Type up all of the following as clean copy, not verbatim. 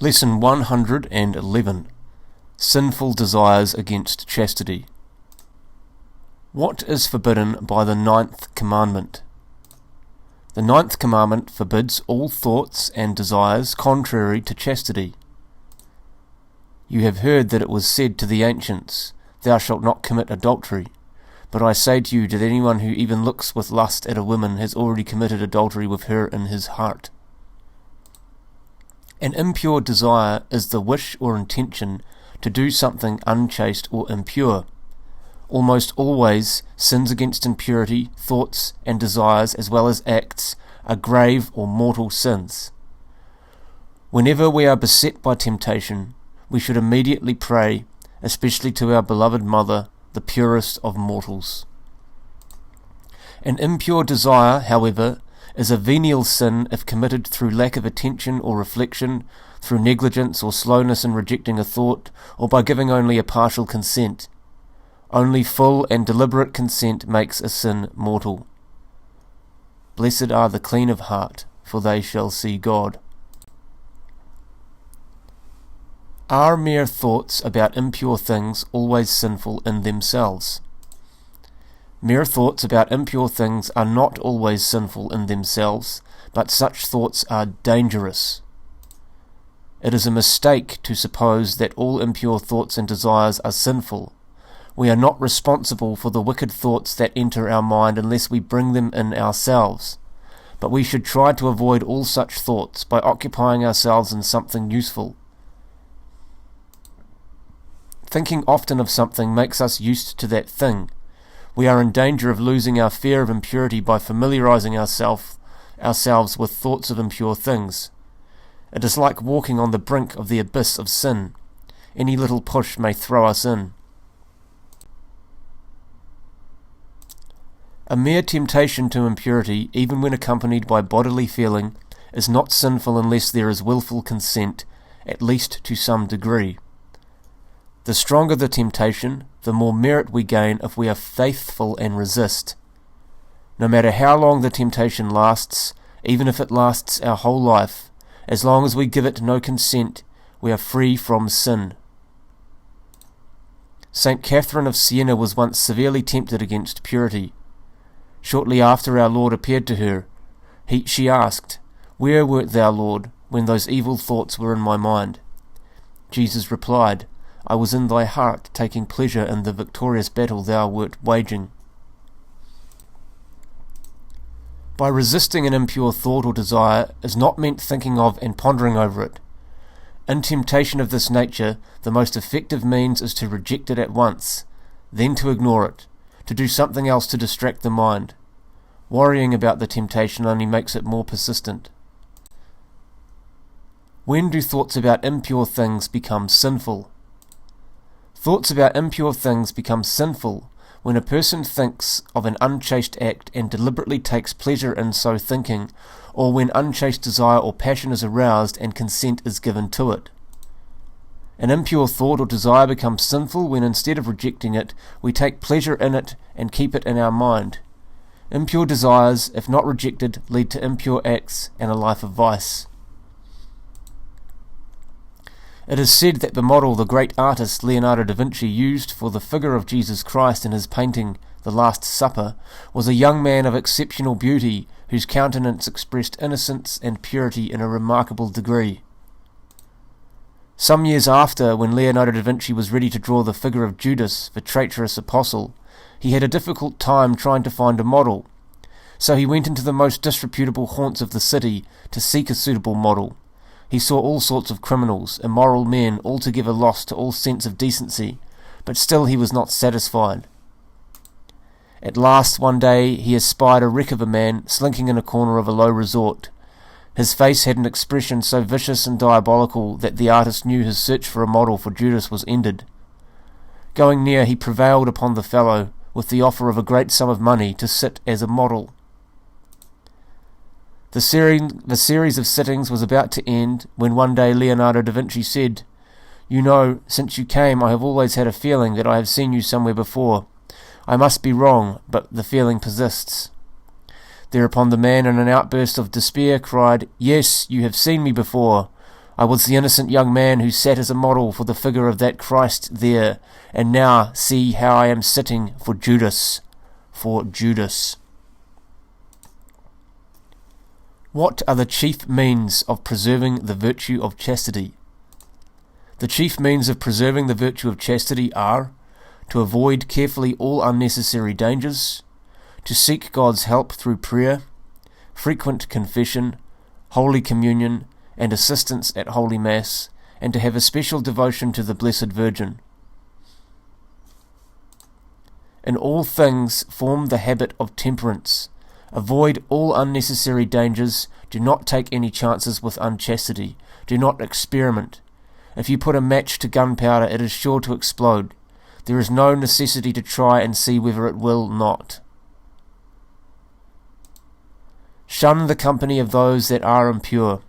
Lesson 111. Sinful Desires Against Chastity. What is forbidden by the 9th commandment? The 9th commandment forbids all thoughts and desires contrary to chastity. You have heard that it was said to the ancients, Thou shalt not commit adultery. But I say to you that anyone who even looks with lust at a woman has already committed adultery with her in his heart. An impure desire is the wish or intention to do something unchaste or impure. Almost always, sins against impurity, thoughts and desires as well as acts, are grave or mortal sins. Whenever we are beset by temptation, we should immediately pray, especially to our beloved Mother, the purest of mortals. An impure desire, however, is a venial sin if committed through lack of attention or reflection, through negligence or slowness in rejecting a thought, or by giving only a partial consent. Only full and deliberate consent makes a sin mortal. Blessed are the clean of heart, for they shall see God. Are mere thoughts about impure things always sinful in themselves? Mere thoughts about impure things are not always sinful in themselves, but such thoughts are dangerous. It is a mistake to suppose that all impure thoughts and desires are sinful. We are not responsible for the wicked thoughts that enter our mind unless we bring them in ourselves. But we should try to avoid all such thoughts by occupying ourselves in something useful. Thinking often of something makes us used to that thing. We are in danger of losing our fear of impurity by familiarizing ourselves with thoughts of impure things. It is like walking on the brink of the abyss of sin. Any little push may throw us in. A mere temptation to impurity, even when accompanied by bodily feeling, is not sinful unless there is willful consent, at least to some degree. The stronger the temptation, the more merit we gain if we are faithful and resist. No matter how long the temptation lasts, even if it lasts our whole life, as long as we give it no consent, we are free from sin. Saint Catherine of Siena was once severely tempted against purity. Shortly after our Lord appeared to her, she asked, Where wert thou, Lord, when those evil thoughts were in my mind? Jesus replied, I was in thy heart, taking pleasure in the victorious battle thou wert waging. By resisting an impure thought or desire is not meant thinking of and pondering over it. In temptation of this nature, the most effective means is to reject it at once, then to ignore it, to do something else to distract the mind. Worrying about the temptation only makes it more persistent. When do thoughts about impure things become sinful? Thoughts about impure things become sinful when a person thinks of an unchaste act and deliberately takes pleasure in so thinking, or when unchaste desire or passion is aroused and consent is given to it. An impure thought or desire becomes sinful when instead of rejecting it, we take pleasure in it and keep it in our mind. Impure desires, if not rejected, lead to impure acts and a life of vice. It is said that the model the great artist Leonardo da Vinci used for the figure of Jesus Christ in his painting The Last Supper was a young man of exceptional beauty whose countenance expressed innocence and purity in a remarkable degree. Some years after, when Leonardo da Vinci was ready to draw the figure of Judas, the traitorous apostle, he had a difficult time trying to find a model. So he went into the most disreputable haunts of the city to seek a suitable model. He saw all sorts of criminals, immoral men, altogether lost to all sense of decency, but still he was not satisfied. At last, one day, he espied a wreck of a man slinking in a corner of a low resort. His face had an expression so vicious and diabolical that the artist knew his search for a model for Judas was ended. Going near, he prevailed upon the fellow, with the offer of a great sum of money, to sit as a model. The series of sittings was about to end when one day Leonardo da Vinci said, You know, since you came I have always had a feeling that I have seen you somewhere before. I must be wrong, but the feeling persists. Thereupon the man, in an outburst of despair, cried, Yes, you have seen me before. I was the innocent young man who sat as a model for the figure of that Christ there, and now see how I am sitting for Judas. For Judas. What are the chief means of preserving the virtue of chastity? The chief means of preserving the virtue of chastity are to avoid carefully all unnecessary dangers, to seek God's help through prayer, frequent confession, Holy Communion, and assistance at Holy Mass, and to have a special devotion to the Blessed Virgin. In all things form the habit of temperance. Avoid all unnecessary dangers. Do not take any chances with unchastity. Do not experiment. If you put a match to gunpowder, it is sure to explode. There is no necessity to try and see whether it will not. Shun the company of those that are impure.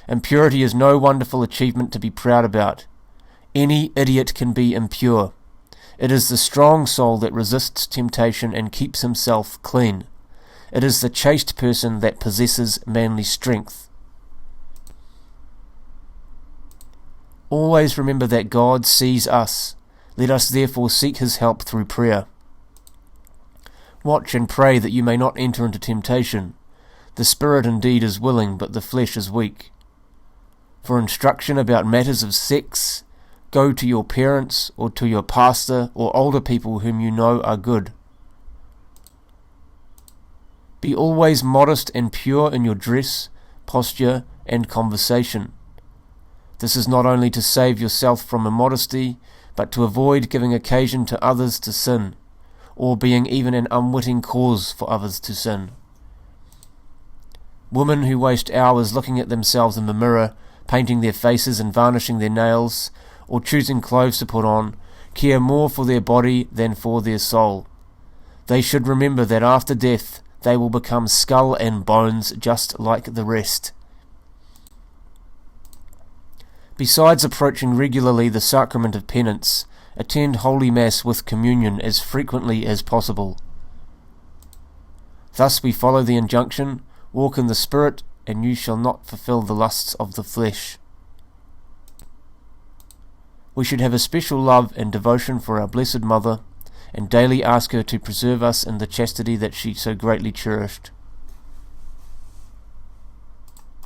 Impurity is no wonderful achievement to be proud about. Any idiot can be impure. It is the strong soul that resists temptation and keeps himself clean. It is the chaste person that possesses manly strength. Always remember that God sees us. Let us therefore seek his help through prayer. Watch and pray that you may not enter into temptation. The spirit indeed is willing, but the flesh is weak. For instruction about matters of sex, go to your parents or to your pastor or older people whom you know are good. Be always modest and pure in your dress, posture, and conversation. This is not only to save yourself from immodesty, but to avoid giving occasion to others to sin, or being even an unwitting cause for others to sin. Women who waste hours looking at themselves in the mirror, painting their faces and varnishing their nails, or choosing clothes to put on, care more for their body than for their soul. They should remember that after death they will become skull and bones just like the rest. Besides approaching regularly the sacrament of penance, attend Holy Mass with communion as frequently as possible. Thus we follow the injunction, walk in the Spirit, and you shall not fulfill the lusts of the flesh. We should have a special love and devotion for our Blessed Mother, and daily ask her to preserve us in the chastity that she so greatly cherished.